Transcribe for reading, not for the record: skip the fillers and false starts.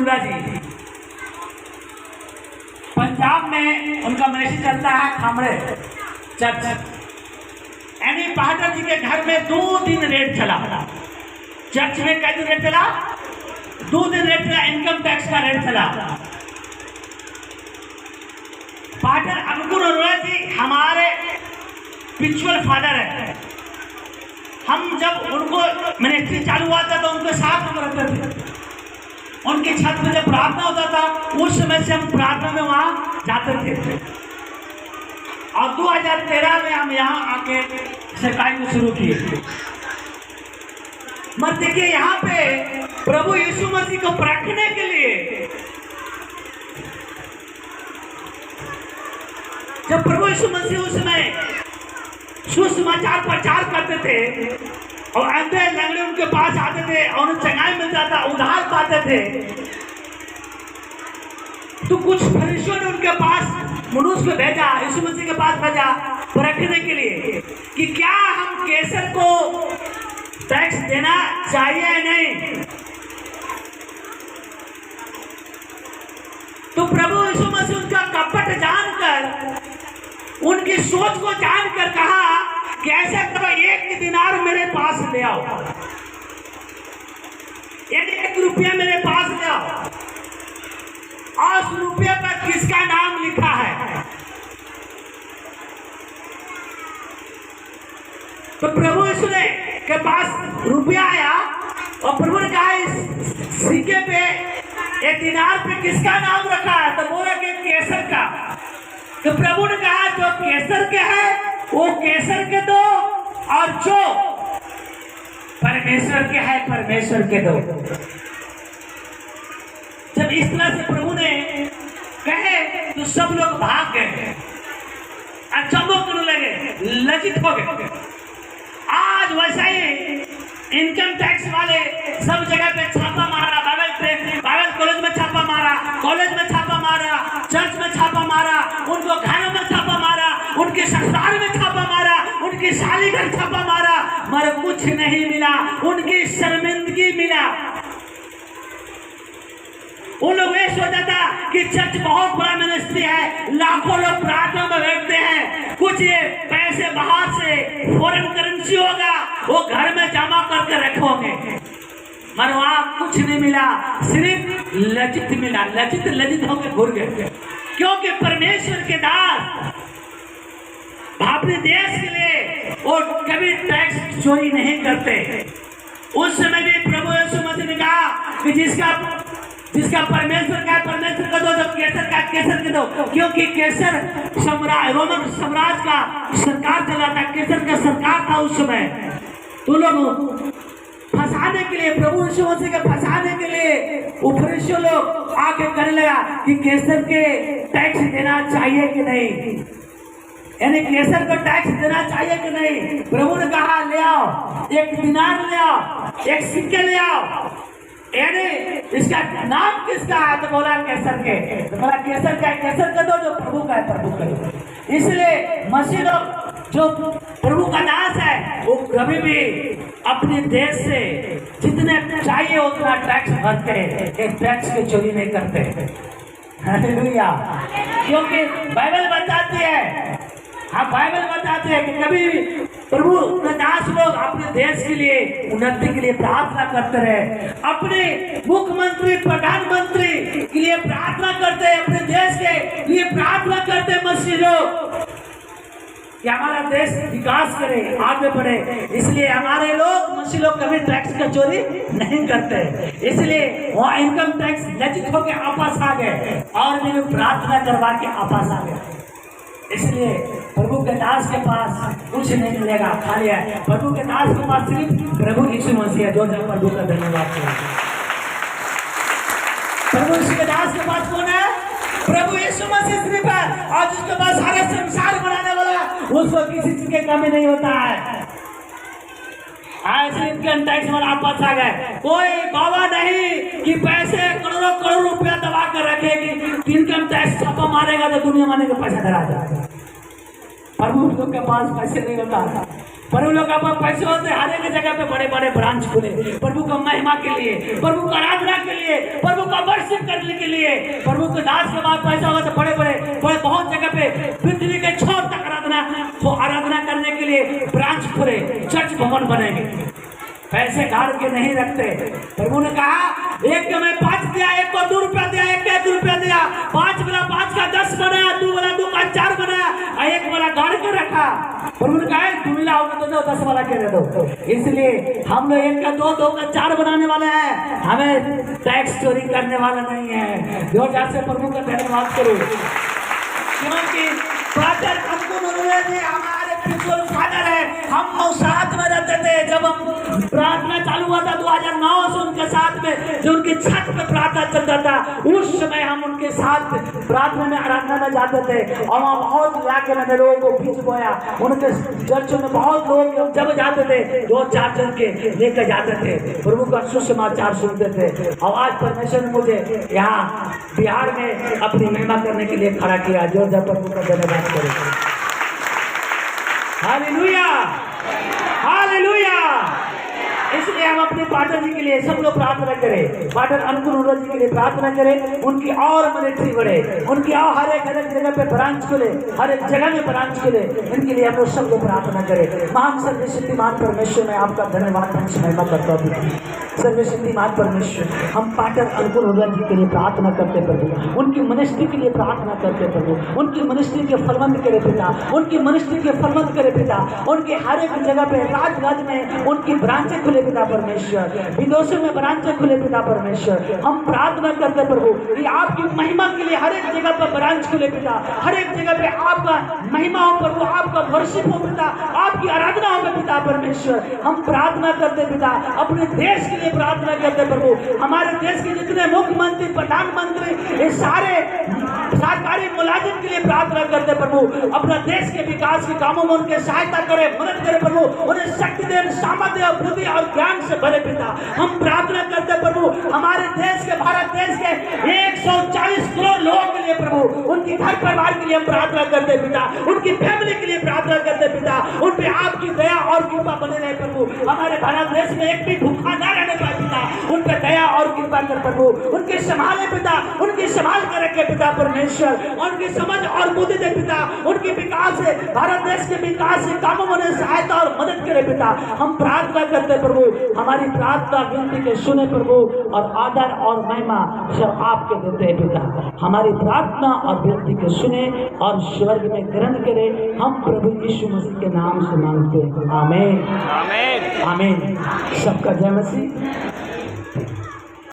अरोड़ा जी, पंजाब में उनका मिनिस्ट्री चलता है खामड़े चर्च। यानी पाठक जी के घर में 2 दिन रेड चला। चर्च में कई दिन रेड चला? 2 दिन रेड चला, इनकम टैक्स का रेड चला। पाठक अंकुर अरोड़ा जी हमारे स्पिरिचुअल फादर है। हम जब उनको मिनिस्ट्री चालू हुआ था तो उनके साथ हम रहते थे। उनकी छत में जब प्रार्थना होता था उस समय से हम प्रार्थना में वहाँ जाते थे। और 2013 में हम यहाँ आके सेवाएं को शुरू किए। मत देखिए, यहाँ पे प्रभु यीशु मसीह को परखने के लिए जब प्रभु यीशु मसीह उस समय सुसमाचार प्रचार करते थे और अंधे लंगड़े उनके पास आते थे और उन्हें चंगाई मिलता था, उद्धार पाते थे, तो कुछ फरीसियों ने उनके पास मनुष्य को भेजा, यीशु मसीह के पास भेजा परखने के लिए कि क्या हम कैसर को टैक्स देना चाहिए या नहीं। तो प्रभु यीशु मसीह उनका कपट जानकर, उनकी सोच को जानकर कहा कि ऐसा करो, 1 दिनार मेरे पास ले आओ, 1 रुपया मेरे पास ले आओ, और उस रुपये पर किसका नाम लिखा है। तो प्रभु यीशु के पास रुपया आया और प्रभु ने कहा इस सिक्के पे, 1 दिनार पे किसका नाम रखा है? तो बोला कि कैसर का। तो प्रभु ने कहा जो कैसर के है वो कैसर के दो, और जो परमेश्वर के है परमेश्वर के दो। जब इस तरह से प्रभु ने कहे तो सब लोग भाग गए, अचंभव करने लगे, लज्जित हो गए। आज वैसा ही इनकम टैक्स वाले सब जगह पे छापा मारा, बाइबल कॉलेज में छापा मारा, कॉलेज में छापा मारा, चर्च में छापा मारा, उनको घरों में छापा मारा, उनके ससुराल में छापा मारा, उनकी शादी घर छापा मारा, मगर कुछ नहीं मिला, उनकी शर्मिंदगी मिला। उन लोग ये सोचा था कि चर्च बहुत बड़ा मिनिस्ट्री है, लाखों लोग प्रार्थना में बैठते हैं, कुछ ये पैसे बाहर से फॉरेन करेंसी होगा, वो घर में जमा करके रखोगे, मगर वहां कुछ नहीं मिला, सिर्फ लज्जित मिला। लज्जित होकर घुर गए, क्योंकि परमेश्वर के दास अपने देश के लिए वो कभी टैक्स चोरी नहीं करते। उस समय भी प्रभु यीशु मसीह ने कहा कि जिसका परमेश्वर का परमेश्वर का दो, जब कैसर का कैसर के दो, क्योंकि कैसर रोमन साम्राज्य का सरकार चला था, कैसर का सरकार था उस समय। तो लोग फंसाने के लिए, प्रभु यीशु मसीह के फंसाने के लिए वो फरीसियों लोग आके करने लगा कि कैसर के टैक्स देना चाहिए कि नहीं, यानी कैसर को टैक्स देना चाहिए कि नहीं। प्रभु ने कहा ले आओ, 1 दिनार ले आओ, 1 सिक्के ले आओ, यानी इसका नाम किसका है? तो बोला कैसर के। तो बोला कैसर का, कैसर का दो, जो प्रभु का है प्रभु का दो। इसलिए मसीह लोग जो प्रभु का दास है वो कभी भी अपने देश से जितने चाहिए उतना टैक्स भरते, एक टैक्स की चोरी नहीं करते। हालेलुया। क्योंकि बाइबल बताती है, हाँ बाइबल बताते हैं कि कभी प्रभु का दास लोग अपने देश के लिए उन्नति के लिए प्रार्थना करते रहे, अपने मुख्यमंत्री प्रधानमंत्री के लिए प्रार्थना करते हैं, अपने देश के लिए प्रार्थना करते हैं मसीह लोग कि हमारा देश विकास करे, आगे बढ़े। इसलिए हमारे लोग मसीह लोग कभी टैक्स का चोरी नहीं करते, इसलिए वहाँ इनकम टैक्स लज्जित होकर वापस आ गए और भी प्रार्थना करवा के वापस आ गए। इसलिए प्रभु के दास के पास कुछ नहीं मिलेगा, खाली है। प्रभु के दास के पास सिर्फ प्रभु यीशु मसीह है। जो प्रभु का धन्यवाद करें। प्रभु यीशु के दास के पास कौन है? प्रभु यीशु मसीह सिर्फ है, और जिसके पास सारे संसार बनाने वाला उसको किसी चीज की कमी नहीं होता है। ऐसे इनकम टैक्स वाला वापस आ गए, कोई बाबा नहीं कि पैसे करोड़ों रुपया दबा कर रखेगी, इनकम टैक्स छापा मारेगा तो दुनिया माने का पैसा धरा जाएगा। प्रभु लोग के पास पैसे नहीं होता, प्रभु लोग आप पैसे होते हर एक जगह पे बड़े बड़े ब्रांच खुले प्रभु का महिमा के लिए, प्रभु का आराधना के लिए, प्रभु का वर्शिप करने के लिए। प्रभु के दास के बाद पैसा होगा तो बड़े बड़े बहुत जगह पे पृथ्वी के छोर तक आराधना करने के लिए ब्रांच खुले, चर्च भवन बनेंगे। पैसे गाड़ के नहीं रखते। प्रभु ने कहा एक को मैं 5 दिया, एक को 2 रुपया दिया, एक को 2 रुपया दिया, 5 वाला 5 का 10 बनाया, 2 वाला 2 का 4 बनाया, और 1 वाला गाड़ के रखा। प्रभु ने कहा 2 मिला होगा तो 10 वाला के दे दो। इसलिए हम लोग 1 का 2, 2 का 4 बनाने वाले हैं। हमें टैक्स चोरी करने वाला नहीं है। 2000 से प्रभु का धन्यवाद करो, क्योंकि फादर हमको हमारे प्रिंसिपल फादर है। हम साथ में रहते थे जब हम प्रार्थना चालू हुआ था 2009 से उनके साथ में, जो उनकी छत पे प्रार्थना चलता था, उस समय हम उनके साथ प्रार्थना में आराधना में जाते थे। और वहाँ बहुत इलाके में लोगों को बीच बोया, उनके चर्चों में बहुत लोग जब जाते थे 2-4 जन के लेकर जाते थे, प्रभु का सुसमाचार सुनते थे। और आज परमेश्वर ने मुझे यहाँ बिहार में अपनी महिमा करने के लिए खड़ा किया। जोरदार प्रभु का धन्यवाद करें। Hallelujah, hallelujah. इसलिए हम अपने पाटर जी के लिए सब लोग प्रार्थना करें, पाटर अनुकूल हुर्रा जी के लिए प्रार्थना करें, उनकी और मिनिस्ट्री बढ़े, उनकी और हर एक अलग जगह पे ब्रांच खुले, हर एक जगह में ब्रांच खुले। इनके लिए हम लोग सब लोग प्रार्थना करें। महान सर्वशक्तिमान परमेश्वर, मैं आपका धन्यवाद महिमा करता हूँ। सर्वशक्तिमान परमेश्वर, हम पाटर अनुकूल हुर्रा जी के लिए प्रार्थना करते प्रभु, उनकी मिनिस्ट्री के लिए प्रार्थना करते प्रभु, उनकी मिनिस्ट्री के फलवंत करे पिता, उनकी मिनिस्ट्री के फलवंत करे पिता, उनके हर एक जगह पे राज में उनकी ब्रांचें खुले पिता परमेश्वर, विदेशों में ब्रांचें खुले पिता परमेश्वर। हम प्रार्थना करते प्रभु कि आपकी महिमा के लिए हर एक जगह पर ब्रांच खुले पिता, हर एक जगह पे आपका महिमा हो प्रभु, आपका वर्शिप हो पिता, आपकी आराधना हो पिता परमेश्वर। हम प्रार्थना करते पिता, अपने देश के लिए प्रार्थना करते प्रभु, हमारे देश के जितने मुख्यमंत्री, प्रधानमंत्री, ये सारे सरकारी मुलाजिम के लिए प्रार्थना करते प्रभु, अपना देश के विकास के कामों में उनके सहायता करे, मदद करे प्रभु, उन्हें शक्ति दे, सामर्थ्य और बुद्धि और ज्ञान से भरे पिता। हम प्रार्थना करते प्रभु, हमारे देश के, भारत देश के 140 करोड़ लोगों के लिए प्रभु, उनके घर परिवार के लिए हम प्रार्थना करते पिता, उनकी फैमिली के लिए प्रार्थना करते पिता, उन पे आपकी दया और कृपा बने रहे प्रभु। हमारे भारत देश में एक भी भूखा न रहने पाए पिता, उन पे दया और कृपा कर प्रभु, उनके संभाले पिता, उनकी संभाल कर रखे पिता परमेश्वर, उनकी समझ और बुद्धि दे पिता, उनके विकास से, भारत देश के विकास से कामों में सहायता और मदद करे पिता। हम प्रार्थना करते प्रभु, हमारी प्रार्थना विनती के सुने प्रभु, और आदर और महिमा सब आपके देते हैं पिता। हमारी प्रार्थना और विनती के सुने और स्वर्ग में ग्रहण करे, हम प्रभु यीशु मसीह के नाम से मांगते हैं। आमीन, आमीन, आमीन। सबका जय मसीह।